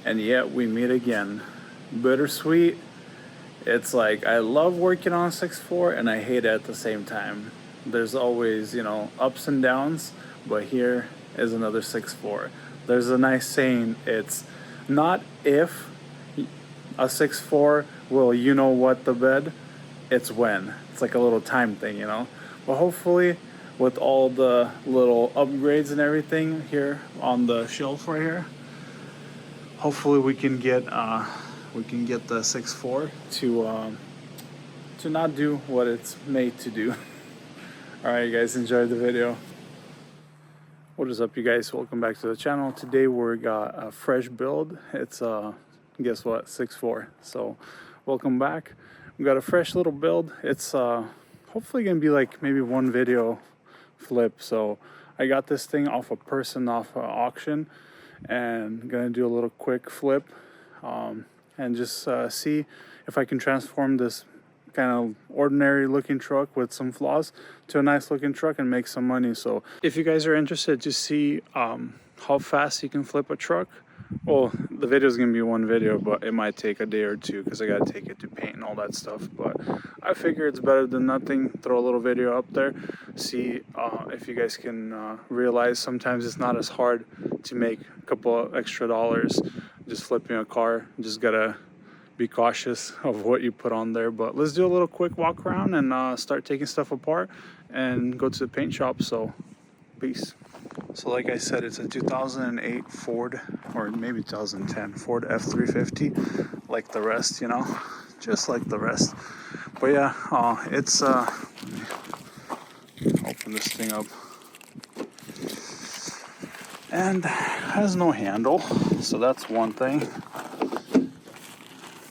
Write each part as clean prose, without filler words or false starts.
and yet we meet again. Bittersweet. It's like I love working on 6.4 and I hate it at the same time. There's always, ups and downs, but here is another 6.4. There's a nice saying, it's not if a 6.4 will what the bed, it's when. It's like a little time thing. But hopefully, with all the little upgrades and everything here on the shelf right here, hopefully we can get the 6.4 to not do what it's made to do. Alright, you guys, enjoyed the video. What is up, you guys? Welcome back to the channel. Today we got a fresh build. It's guess what, 6.4. So welcome back. We got a fresh little build. It's hopefully gonna be like maybe one video flip. So I got this thing off auction, and gonna do a little quick flip and just see if I can transform this kind of ordinary looking truck with some flaws to a nice looking truck and make some money. So if you guys are interested to see how fast you can flip a truck, well, the video is gonna be one video, but it might take a day or two because I gotta take it to paint and all that stuff. But I figure it's better than nothing. Throw a little video up there, see if you guys can realize sometimes it's not as hard to make a couple of extra dollars just flipping a car. Just gotta be cautious of what you put on there. But let's do a little quick walk around and start taking stuff apart and go to the paint shop. So peace. So like I said, it's a 2008 Ford, or maybe 2010 Ford F350, like the rest, just like the rest. But yeah, it's let me open this thing up, and has no handle, so that's one thing.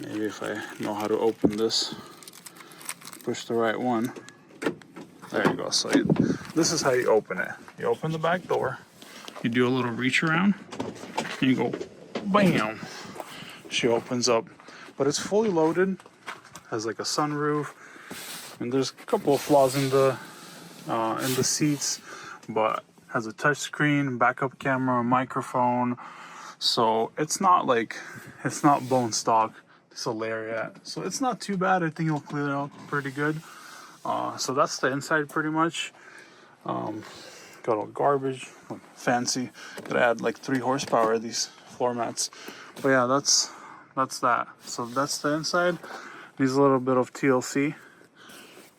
Maybe if I know how to open this, push the right one. There you go. So this is how you open it. You open the back door, you do a little reach around, and you go bam. She opens up, but it's fully loaded. Has like a sunroof, and there's a couple of flaws in the seats, but has a touch screen, backup camera, microphone. So it's not bone stock. It's a Lariat, so it's not too bad. I think it'll clear it out pretty good. So that's the inside pretty much. Got all garbage, fancy. Gotta add like 3 horsepower of these floor mats. But yeah, that's that. So that's the inside. Needs a little bit of TLC,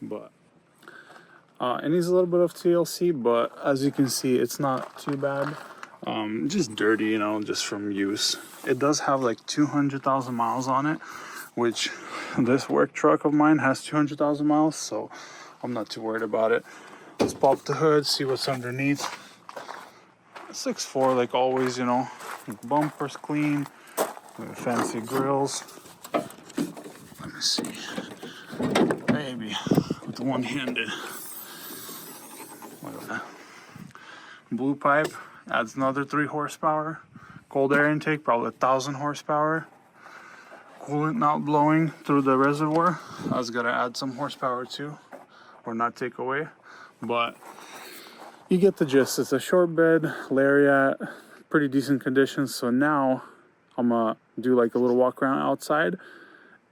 but it needs a little bit of TLC. But as you can see, it's not too bad. Just dirty, just from use. It does have like 200,000 miles on it, which this work truck of mine has 200,000 miles, so I'm not too worried about it. Let's pop the hood, see what's underneath. 6.4 like always, bumpers clean, fancy grills. Let me see, maybe with one-handed. Look at that. Blue pipe adds another 3 horsepower. Cold air intake, probably 1,000 horsepower. Coolant not blowing through the reservoir. I was gonna add some horsepower too, or not take away, but you get the gist. It's a short bed Lariat, pretty decent condition. So now I'm gonna do like a little walk around outside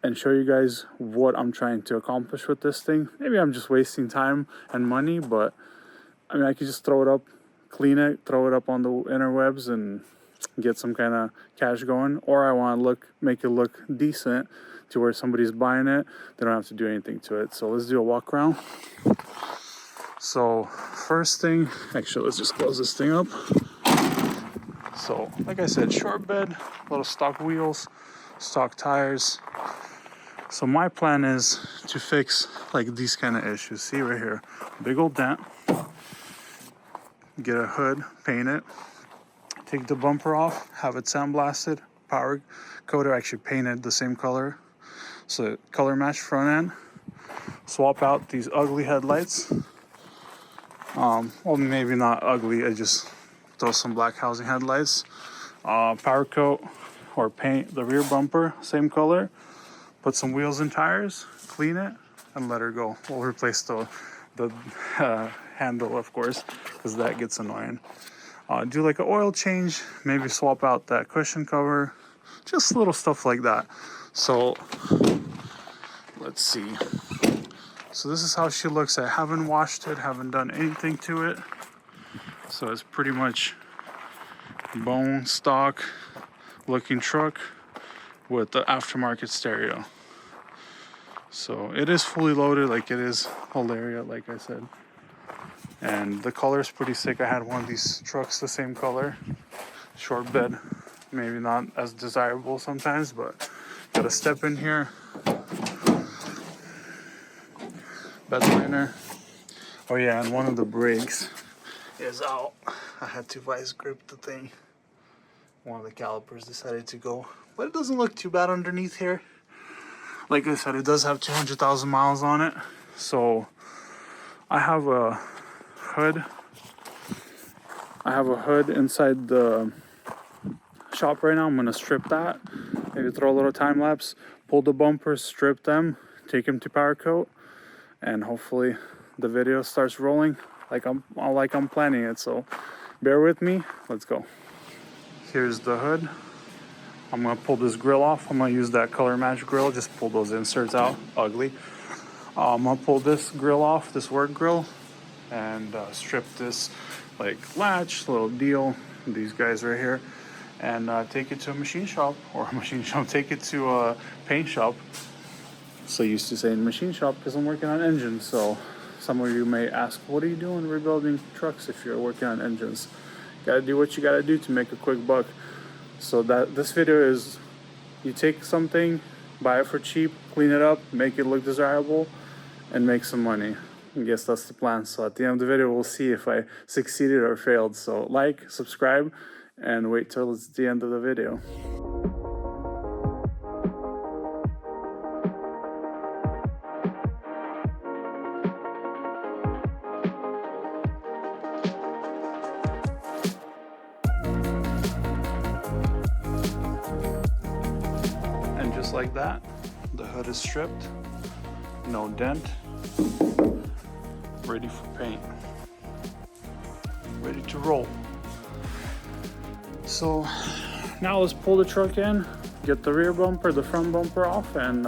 and show you guys what I'm trying to accomplish with this thing. Maybe I'm just wasting time and money, but I mean, I could just throw it up, clean it, throw it up on the interwebs and get some kind of cash going. Or I want to make it look decent to where somebody's buying it, they don't have to do anything to it. So let's do a walk around. So first thing, actually let's just close this thing up. So like I said, short bed, little stock wheels, stock tires. So my plan is to fix like these kind of issues. See right here, big old dent. Get a hood, paint it, take the bumper off, have it sandblasted, power coated, actually painted the same color, so color match front end. Swap out these ugly headlights. Well, maybe not ugly, I just throw some black housing headlights. Power coat or paint the rear bumper, same color. Put some wheels and tires, clean it, and let her go. We'll replace the handle, of course, because that gets annoying. Do like an oil change, maybe swap out that cushion cover, just little stuff like that. So let's see. So this is how she looks. I haven't washed it, haven't done anything to it. So it's pretty much bone stock looking truck with the aftermarket stereo. So it is fully loaded, like it is Hilaria, like I said. And the color is pretty sick. I had one of these trucks the same color. Short bed, maybe not as desirable sometimes, but got a step in here. Bed liner. Oh yeah, and one of the brakes is out. I had to vice grip the thing. One of the calipers decided to go, but it doesn't look too bad underneath here. Like I said, it does have 200,000 miles on it. So I have a hood. I have a hood inside the shop right now. I'm gonna strip that. Maybe throw a little time lapse. Pull the bumpers, strip them, take them to powder coat, and hopefully the video starts rolling like I'm planning it. So bear with me. Let's go. Here's the hood. I'm gonna pull this grill off. I'm gonna use that color match grill. Just pull those inserts out. Ugly. I'm gonna pull this grill off, this work grill, and strip this like latch, little deal. These guys right here, and take it to a machine shop Take it to a paint shop. So used to saying machine shop because I'm working on engines. So some of you may ask, what are you doing rebuilding trucks if you're working on engines? Gotta do what you gotta do to make a quick buck. So that this video is, you take something, buy it for cheap, clean it up, make it look desirable, and make some money. I guess that's the plan. So at the end of the video, we'll see if I succeeded or failed. So like, subscribe, and wait till it's the end of the video. And just like that, the hood is stripped, no dent, ready for paint, ready to roll. So now let's pull the truck in, get the rear bumper, the front bumper off, and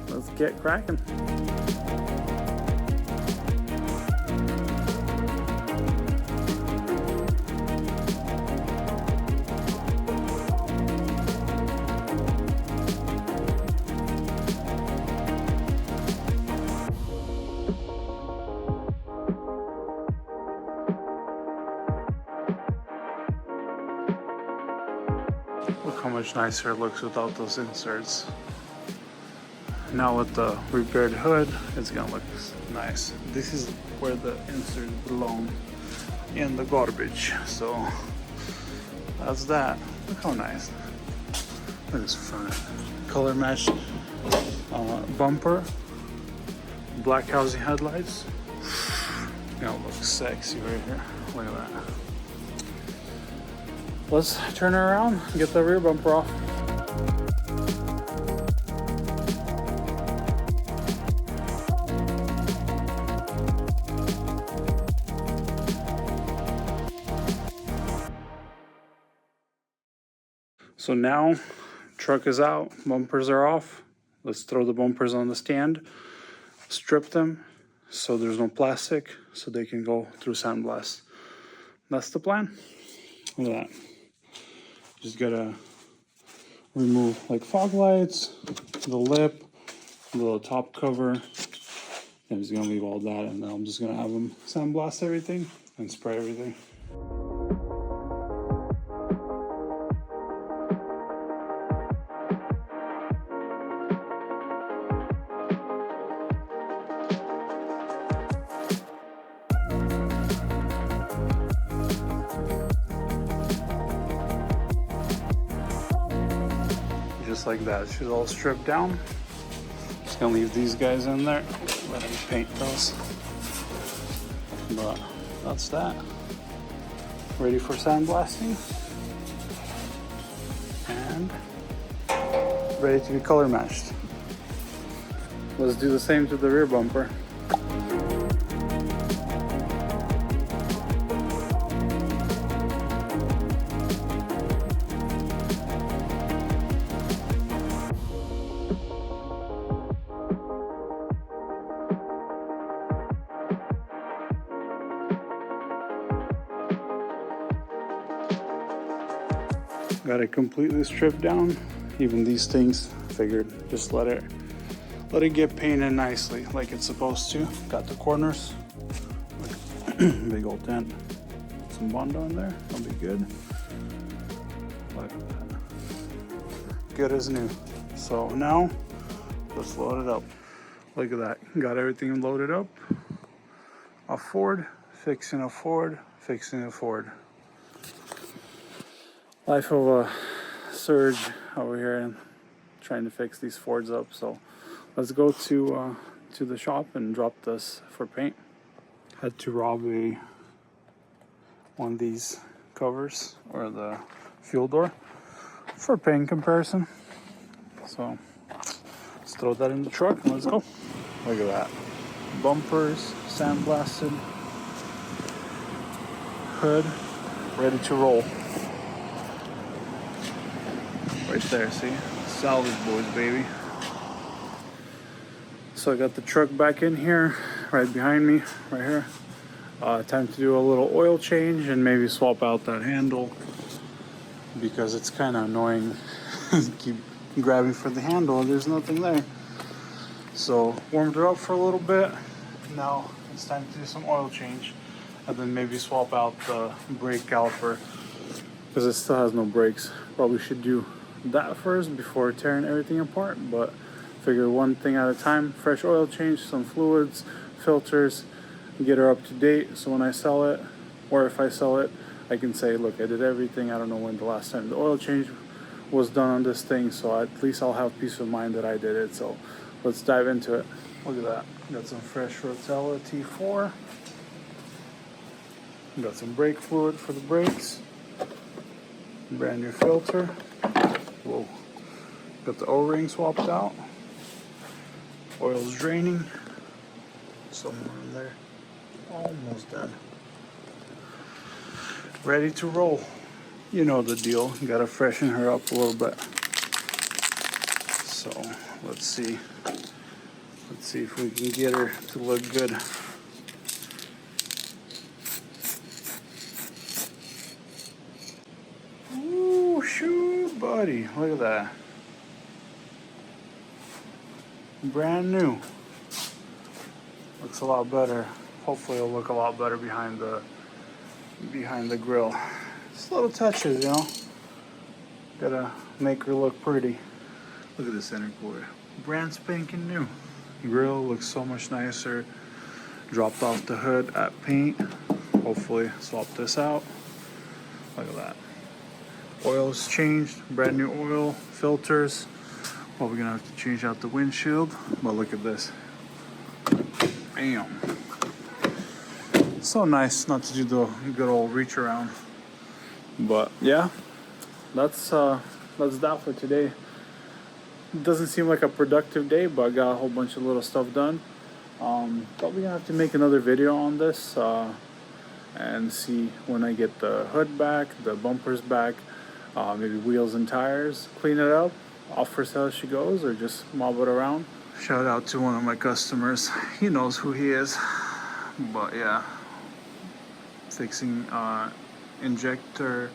let's get cracking. Look how much nicer it looks without those inserts. Now with the repaired hood, it's gonna look nice. This is where the inserts belong, in the garbage. So that's that. Look how nice. Look at this front. Color matched bumper, black housing headlights. Gonna look sexy right here. Look at that. Let's turn her around and get the rear bumper off. So now, truck is out, bumpers are off. Let's throw the bumpers on the stand, strip them so there's no plastic, so they can go through sandblast. That's the plan. Look at that. Just gotta remove like fog lights, the lip, the little top cover. I'm just gonna leave all that, and then I'm just gonna have them sandblast everything and spray everything. Just like that, she's all stripped down. Just gonna leave these guys in there, let them paint those. But that's that. Ready for sandblasting. And ready to be color matched. Let's do the same to the rear bumper. Got it completely stripped down. Even these things, figured just let it get painted nicely like it's supposed to. Got the corners, big old dent, some Bondo in there, that'll be good. Look at that, good as new. So now let's load it up. Look at that, got everything loaded up. A Ford, fixing a Ford, fixing a Ford. Life of a surge over here and trying to fix these Fords up. So let's go to the shop and drop this for paint. Had to rob one of these covers or the fuel door for paint comparison. So let's throw that in the truck and let's go. Look at that. Bumpers, sandblasted, hood, ready to roll. Right there, see? SalvageBoiz, baby. So I got the truck back in here, right behind me, right here. Time to do a little oil change and maybe swap out that handle because it's kind of annoying. Keep grabbing for the handle and there's nothing there. So warmed it up for a little bit. Now it's time to do some oil change and then maybe swap out the brake caliper because it still has no brakes. Probably should do that first before tearing everything apart, but figure one thing at a time. Fresh oil change, some fluids, filters, get her up to date so when I sell it, or if I sell it, I can say, look, I did everything. I don't know when the last time the oil change was done on this thing, so at least I'll have peace of mind that I did it. So let's dive into it. Look at that, got some fresh Rotella T4, got some brake fluid for the brakes, brand new filter. Whoa, got the O-ring swapped out. Oil's draining. Somewhere in there. Almost done. Ready to roll. You know the deal. Gotta freshen her up a little bit. So let's see. Let's see if we can get her to look good. Ooh, shoot, buddy. Look at that. Brand new. Looks a lot better. Hopefully it'll look a lot better behind the grill. Just little touches, you know. Gotta make her look pretty. Look at this intercooler. Brand spanking new. Grill looks so much nicer. Dropped off the hood at paint. Hopefully swap this out. Look at that. Oil's changed. Brand new oil. Filters. Well, we're gonna have to change out the windshield, but look at this. Bam. So nice not to do the good old reach around. But yeah, that's that for today. It doesn't seem like a productive day, but I got a whole bunch of little stuff done. Probably gonna have to make another video on this and see when I get the hood back, the bumpers back, maybe wheels and tires, clean it up. Off for sale she goes, or just mob it around. Shout out to one of my customers. He knows who he is. But yeah, fixing injector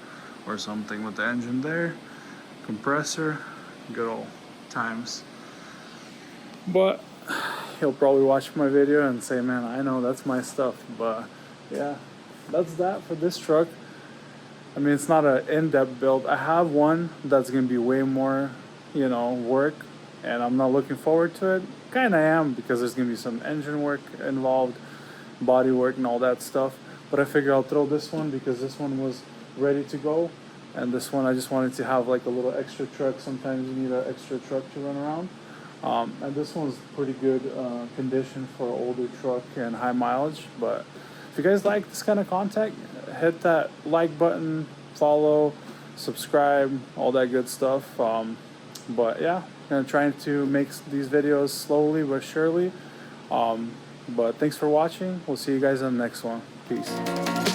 or something with the engine there, compressor, good old times. But he'll probably watch my video and say, man, I know that's my stuff. But yeah, that's that for this truck. I mean, it's not an in-depth build. I have one that's gonna be way more, you know, work, and I'm not looking forward to it. Kind of am, because there's gonna be some engine work involved, body work and all that stuff. But I figure I'll throw this one because this one was ready to go, and this one I just wanted to have like a little extra truck. Sometimes you need an extra truck to run around, and this one's pretty good condition for an older truck and high mileage. But if you guys like this kind of content, hit that like button, follow, subscribe, all that good stuff. But yeah, I'm trying to make these videos slowly but surely. But thanks for watching. We'll see you guys on the next one. Peace.